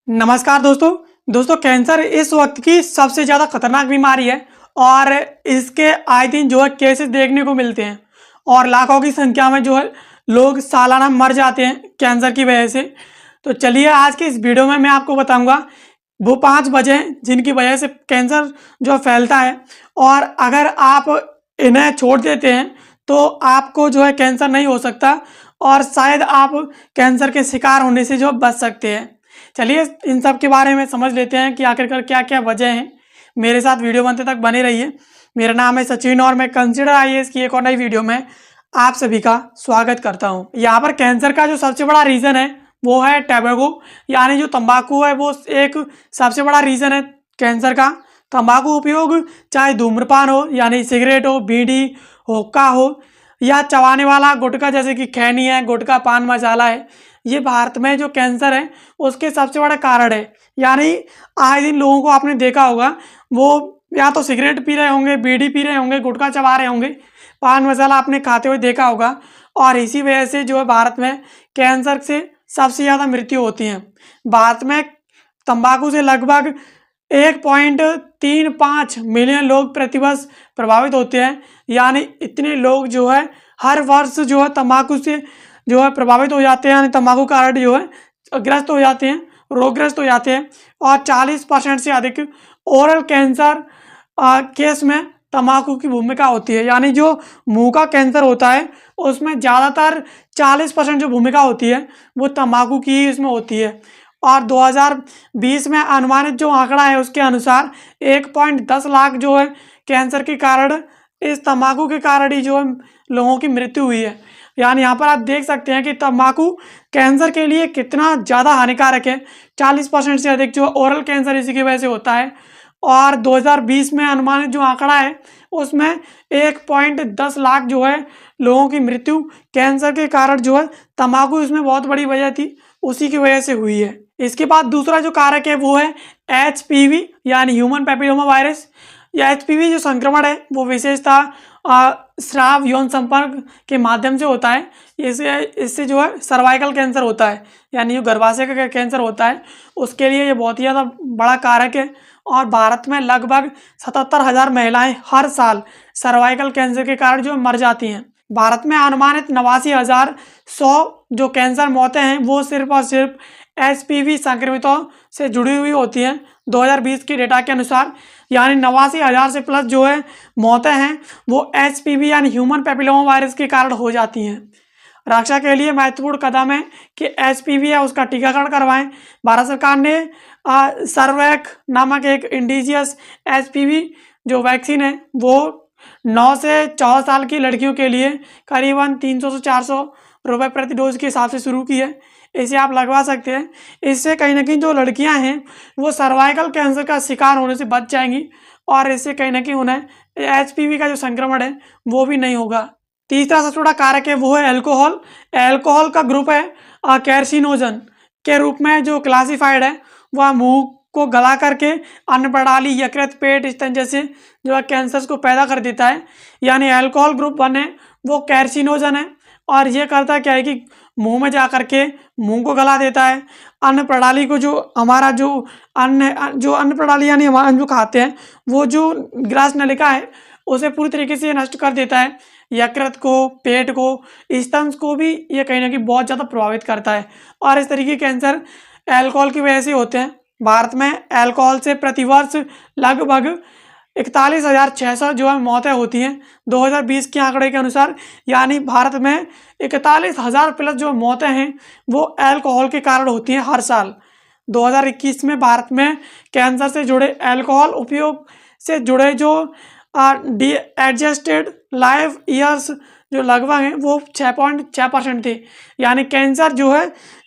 नमस्कार दोस्तों कैंसर इस वक्त की सबसे ज़्यादा खतरनाक बीमारी है और इसके आए दिन जो है केसेस देखने को मिलते हैं और लाखों की संख्या में जो है लोग सालाना मर जाते हैं कैंसर की वजह से। तो चलिए आज की इस वीडियो में मैं आपको बताऊंगा वो 5 वजह जिनकी वजह से कैंसर जो फैलता है और अगर आप इन्हें छोड़ देते हैं तो आपको जो है कैंसर नहीं हो सकता और शायद आप कैंसर के शिकार होने से जो बच सकते हैं। चलिए इन सब के बारे में समझ लेते हैं कि आखिरकार क्या क्या वजह हैं। मेरे साथ वीडियो बनते तक बने रहिए। मेरा नाम है सचिन और मैं कंसिडर आईएएस की एक और नई वीडियो में आप सभी का स्वागत करता हूं। यहाँ पर कैंसर का जो सबसे बड़ा रीज़न है वो है टैबेको, यानी जो तंबाकू है वो एक सबसे बड़ा रीज़न है कैंसर का। तंबाकू उपयोग चाहे धूम्रपान हो यानी सिगरेट हो, बीड़ी, हुक्का हो या चबाने वाला गुटखा जैसे कि खैनी है, गुटखा, पान मसाला है, ये भारत में जो कैंसर है उसके सबसे बड़ा कारण है। यानी आए दिन लोगों को आपने देखा होगा वो या तो सिगरेट पी रहे होंगे, बीड़ी पी रहे होंगे, गुटखा चबा रहे होंगे, पान मसाला आपने खाते हुए देखा होगा और इसी वजह से जो है भारत में कैंसर से सबसे ज़्यादा मृत्यु होती हैं। भारत में तंबाकू से लगभग 1.35 मिलियन लोग प्रतिवर्ष प्रभावित होते हैं। यानी इतने लोग जो है हर वर्ष जो है तंबाकू से जो है प्रभावित हो जाते हैं, यानी तंबाकू कारण जो है ग्रस्त हो जाते हैं, रोगग्रस्त हो जाते हैं और 40% से अधिक ओरल कैंसर केस में तंबाकू की भूमिका होती है। यानी जो मुंह का कैंसर होता है उसमें ज़्यादातर 40% जो भूमिका होती है वो तंबाकू की ही उसमें होती है। और 2020 में अनुमानित जो आंकड़ा है उसके अनुसार 1.10 लाख जो है कैंसर के कारण इस तंबाकू के कारण ही जो है लोगों की मृत्यु हुई है। यानी यहाँ पर आप देख सकते हैं कि तंबाकू कैंसर के लिए कितना ज़्यादा हानिकारक है। 40% से अधिक जो ओरल कैंसर इसी की वजह से होता है और 2020 में अनुमानित जो आंकड़ा है उसमें 1.10 लाख जो है लोगों की मृत्यु कैंसर के कारण जो है तंबाकू इसमें बहुत बड़ी वजह थी, उसी की वजह से हुई है। इसके बाद दूसरा जो कारक है वो है HPV यानी ह्यूमन पैपिलोमा वायरस। यह HPV जो संक्रमण है वो विशेषतः स्राव यौन संपर्क के माध्यम से होता है। इससे जो है सर्वाइकल कैंसर होता है, यानी जो गर्भाशय का कैंसर होता है उसके लिए ये बहुत ही ज़्यादा बड़ा कारक है। और भारत में लगभग 77,000 महिलाएं हर साल सर्वाइकल कैंसर के कारण जो मर जाती हैं। भारत में अनुमानित 89,100 जो कैंसर मौतें हैं वो सिर्फ और सिर्फ HPV संक्रमितों से जुड़ी हुई होती हैं 2020 के डेटा के अनुसार। यानी 89,000 से प्लस जो है मौतें हैं वो HPV यानी ह्यूमन पैपिलोमा वायरस के कारण हो जाती हैं। रक्षा के लिए महत्वपूर्ण कदम है कि HPV है उसका टीकाकरण करवाएं। भारत सरकार ने सर्वैक नामक एक इंडिजियस HPV जो वैक्सीन है वो 9 से 14 साल की लड़कियों के लिए करीबन 300 से 400 रुपये प्रति डोज के हिसाब से शुरू की है। इसे आप लगवा सकते हैं। इससे कहीं ना कहीं जो लड़कियां हैं वो सर्वाइकल कैंसर का शिकार होने से बच जाएंगी और इससे कहीं ना कहीं उन्हें HPV का जो संक्रमण है वो भी नहीं होगा। तीसरा सबसे बड़ा कारक है वो है अल्कोहल। अल्कोहल का ग्रुप है कैर्सिनोजन के रूप में जो क्लासिफाइड है वह मुंह को गला करके अन्न प्रणाली, यकृत, पेट, स्तन जैसे जो है कैंसर्स को पैदा कर देता है। यानी अल्कोहल ग्रुप 1 है वो कैर्सिनोजन है और ये करता क्या है कि मुंह में जा करके मुंह को गला देता है। अन्न प्रणाली को जो हमारा जो अन्न प्रणाली यानी हम जो खाते हैं वो जो ग्रास नलिका है उसे पूरी तरीके से नष्ट कर देता है। यकृत को, पेट को, स्तन को भी ये कहीं ना कहीं बहुत ज़्यादा प्रभावित करता है और इस तरीके के कैंसर अल्कोहल की वजह से होते हैं। भारत में अल्कोहल से प्रतिवर्ष लगभग 41,600 जो है मौतें होती हैं 2020 के आंकड़े के अनुसार। यानी भारत में 41,000 प्लस जो मौतें हैं वो अल्कोहल के कारण होती हैं हर साल। 2021 में भारत में कैंसर से जुड़े अल्कोहल उपयोग से जुड़े जो एडजस्टेड लाइफ ईयर्स जो लगभग हैं वो 6.6% थे। यानी कैंसर जो है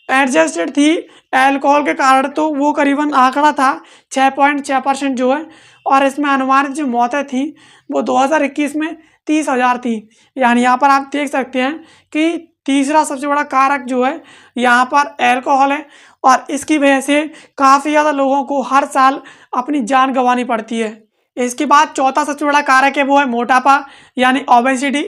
एडजस्टेड थी अल्कोहल के कारण तो वो करीबन आंकड़ा था 6.6% जो है और इसमें अनुमानित जो मौतें थी वो 2021 में 30,000 थी। यानी यहाँ पर आप देख सकते हैं कि तीसरा सबसे बड़ा कारक जो है यहाँ पर अल्कोहल है और इसकी वजह से काफ़ी ज़्यादा लोगों को हर साल अपनी जान गंवानी पड़ती है। इसके बाद चौथा सबसे बड़ा कारक है वो है मोटापा यानी ओबेसिटी।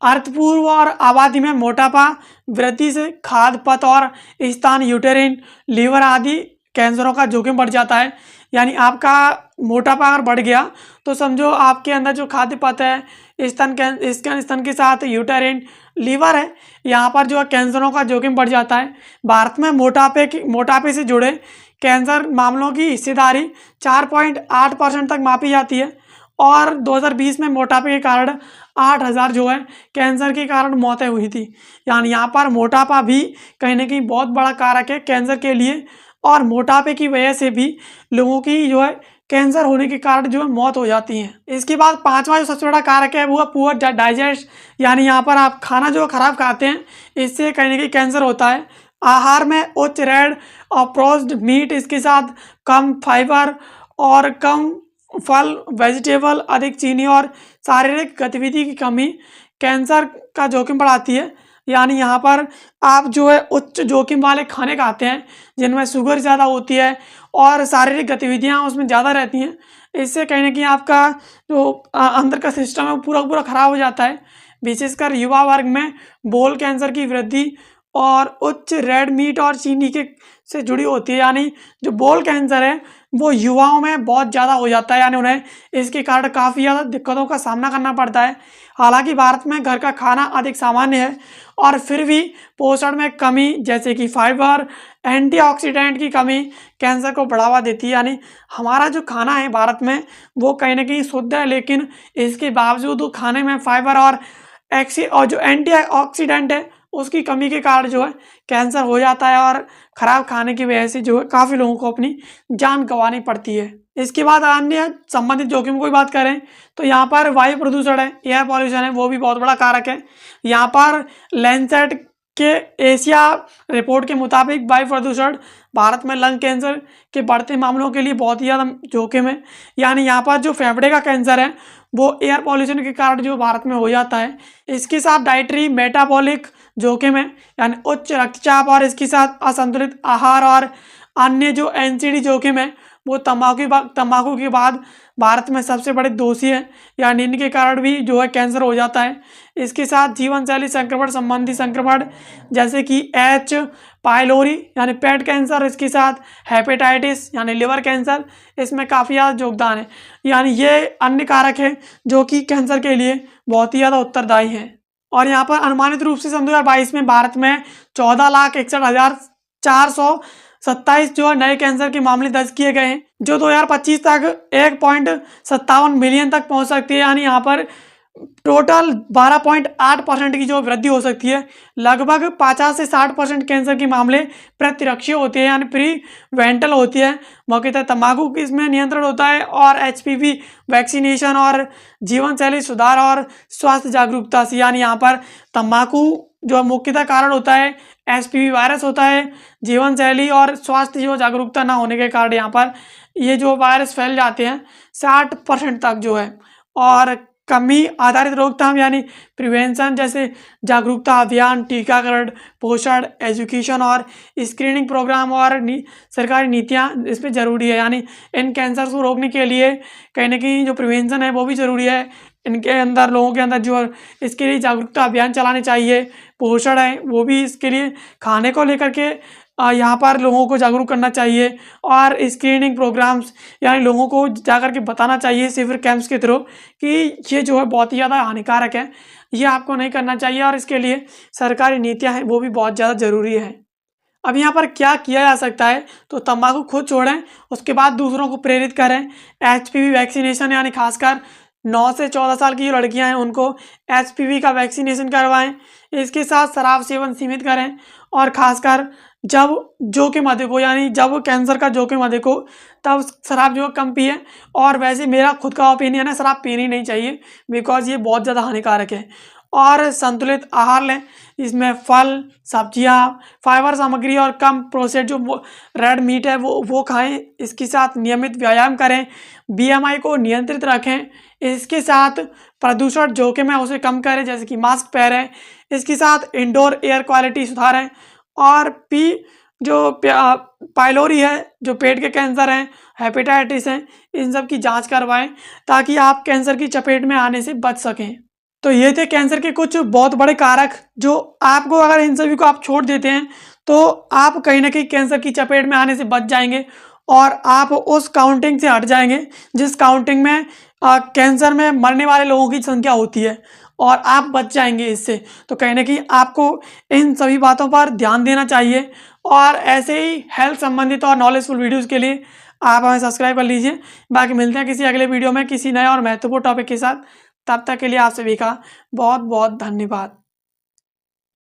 अर्थपूर्व और आबादी में मोटापा वृद्धि से खाद्य पथ और स्तन, यूटेरिन, लीवर आदि कैंसरों का जोखिम बढ़ जाता है। यानी आपका मोटापा अगर बढ़ गया तो समझो आपके अंदर जो खाद्य पदार्थ है, स्तन के साथ यूटेरिन, लीवर है, यहाँ पर जो है कैंसरों का जोखिम बढ़ जाता है। भारत में मोटापे से जुड़े कैंसर मामलों की हिस्सेदारी 4.8% तक मापी जाती है और 2020 में मोटापे के कारण 8,000 जो है कैंसर के कारण मौतें हुई थी। यानी यहाँ पर मोटापा भी कहीं ना कहीं बहुत बड़ा कारक है कैंसर के लिए और मोटापे की वजह से भी लोगों की जो है कैंसर होने के कारण जो है मौत हो जाती है। इसके बाद पांचवा जो सबसे बड़ा कारक है वो है पुअर डाइजेस्ट, यानी यहाँ पर आप खाना जो खराब खाते हैं इससे कहीं ना कहीं कैंसर होता है। आहार में उच्च रेड और प्रोसेस्ड मीट, इसके साथ कम फाइबर और कम फल वेजिटेबल, अधिक चीनी और शारीरिक गतिविधि की कमी कैंसर का जोखिम बढ़ाती है। यानी यहाँ पर आप जो है उच्च जोखिम वाले खाने खाते हैं जिनमें शुगर ज़्यादा होती है और शारीरिक गतिविधियाँ उसमें ज़्यादा रहती हैं, इससे कहीं ना कहीं आपका जो अंदर का सिस्टम है वो पूरा ख़राब हो जाता है। विशेषकर युवा वर्ग में बोल कैंसर की वृद्धि और उच्च रेड मीट और चीनी के से जुड़ी होती है। यानी जो बोल कैंसर है वो युवाओं में बहुत ज़्यादा हो जाता है, यानी उन्हें इसके कारण काफ़ी ज़्यादा दिक्कतों का सामना करना पड़ता है। हालांकि भारत में घर का खाना अधिक सामान्य है और फिर भी पोषण में कमी जैसे कि फाइबर, एंटीऑक्सीडेंट की कमी कैंसर को बढ़ावा देती है। यानी हमारा जो खाना है भारत में वो कहीं ना कहीं शुद्ध है, लेकिन इसके बावजूद खाने में फाइबर और जो एंटीऑक्सीडेंट है उसकी कमी के कारण जो है कैंसर हो जाता है और ख़राब खाने की वजह से जो है काफ़ी लोगों को अपनी जान गंवानी पड़ती है। इसके बाद अन्य संबंधित जोखिम की बात करें तो यहाँ पर वायु प्रदूषण है, एयर पॉल्यूशन है, वो भी बहुत बड़ा कारक है। यहाँ पर लैंसेट के एशिया रिपोर्ट के मुताबिक वायु प्रदूषण भारत में लंग कैंसर के बढ़ते मामलों के लिए बहुत ही ज़्यादा जोखिम है। यानी यहाँ पर जो फेफड़े का कैंसर है वो एयर पॉल्यूशन के कारण जो भारत में हो जाता है। इसके साथ डाइटरी मेटाबॉलिक जोखिम है, यानी उच्च रक्तचाप और इसके साथ असंतुलित आहार और अन्य जो एनसीडी जोखिम है वो तंबाकू के बाद भारत में सबसे बड़े दोषी है, यानी इनके कारण भी जो है कैंसर हो जाता है। इसके साथ जीवन शैली संक्रमण संबंधी संक्रमण जैसे कि एच पाइलोरी यानी पेट कैंसर, इसके साथ हेपेटाइटिस यानी लिवर कैंसर, इसमें काफ़ी ज़्यादा योगदान है। यानी ये अन्य कारक हैं जो कि कैंसर के लिए बहुत ही ज़्यादा उत्तरदायी हैं। और यहाँ पर अनुमानित रूप से सन 2022 में भारत में 14,61,427 जो है नए कैंसर के मामले दर्ज किए गए हैं, जो 2025 तक 1.57 मिलियन तक पहुंच सकती है। यानी यहाँ पर टोटल 12.8% की जो वृद्धि हो सकती है। लगभग 50 से 60% कैंसर के मामले प्रतिरक्षीय होते हैं, यानी प्रीवेंटल होती है। मौके तंबाकू की इसमें नियंत्रण होता है और HPV वैक्सीनेशन और जीवन शैली सुधार और स्वास्थ्य जागरूकता से, यानी यहाँ पर तंबाकू जो मुख्यतः कारण होता है HPV वायरस होता है, जीवन शैली और स्वास्थ्य जो जागरूकता ना होने के कारण यहाँ पर ये जो वायरस फैल जाते हैं 60% तक जो है। और कमी आधारित रोकथाम यानी प्रिवेंशन जैसे जागरूकता अभियान, टीकाकरण, पोषण, एजुकेशन और स्क्रीनिंग प्रोग्राम और सरकारी नीतियाँ इसमें ज़रूरी है। यानी इन कैंसर को रोकने के लिए कहीं ना कहीं जो प्रिवेंशन है वो भी ज़रूरी है। इनके अंदर लोगों के अंदर जो इसके लिए जागरूकता अभियान चलाने चाहिए। पोषण है वो भी इसके लिए खाने को लेकर के यहाँ पर लोगों को जागरूक करना चाहिए और स्क्रीनिंग प्रोग्राम्स यानी लोगों को जाकर के बताना चाहिए शिविर कैंप्स के थ्रू कि ये जो है बहुत ही ज़्यादा हानिकारक है, ये आपको नहीं करना चाहिए और इसके लिए सरकारी नीतियाँ हैं वो भी बहुत ज़्यादा ज़रूरी है। अब यहाँ पर क्या किया जा सकता है तो तंबाकू खुद छोड़ें, उसके बाद दूसरों को प्रेरित करें। HPV वैक्सीनेशन यानी खासकर 9 से 14 साल की जो लड़कियां हैं उनको HPV का वैक्सीनेशन करवाएं। इसके साथ शराब सेवन सीमित करें और खासकर जब जोखिम अधिक हो, यानी जब कैंसर का जोखिम अधिक हो तब शराब जो कम पिए। और वैसे मेरा खुद का ओपिनियन है शराब पीनी नहीं चाहिए बिकॉज ये बहुत ज़्यादा हानिकारक है। और संतुलित आहार लें, इसमें फल, सब्जियां, फाइबर सामग्री और कम प्रोसेस्ड जो रेड मीट है वो खाएं। इसके साथ नियमित व्यायाम करें, BMI को नियंत्रित रखें। इसके साथ प्रदूषण जोखिम है उसे कम करें जैसे कि मास्क पहनें। इसके साथ इंडोर एयर क्वालिटी सुधारें और जो पाइलोरी है जो पेट के कैंसर हैं, हेपेटाइटिस हैं, इन सब की जांच करवाएं ताकि आप कैंसर की चपेट में आने से बच सकें। तो ये थे कैंसर के कुछ बहुत बड़े कारक जो आपको अगर इन सभी को आप छोड़ देते हैं तो आप कहीं ना कहीं कैंसर की चपेट में आने से बच जाएंगे और आप उस काउंटिंग से हट जाएंगे जिस काउंटिंग में कैंसर में मरने वाले लोगों की संख्या होती है, और आप बच जाएंगे इससे। तो कहीं ना कहीं आपको इन सभी बातों पर ध्यान देना चाहिए, और ऐसे ही हेल्थ संबंधित और नॉलेजफुल वीडियोज़ के लिए आप हमें सब्सक्राइब कर लीजिए। बाकी मिलते हैं किसी अगले वीडियो में किसी नए और महत्वपूर्ण टॉपिक के साथ। तब तक के लिए आप सभी का बहुत बहुत धन्यवाद।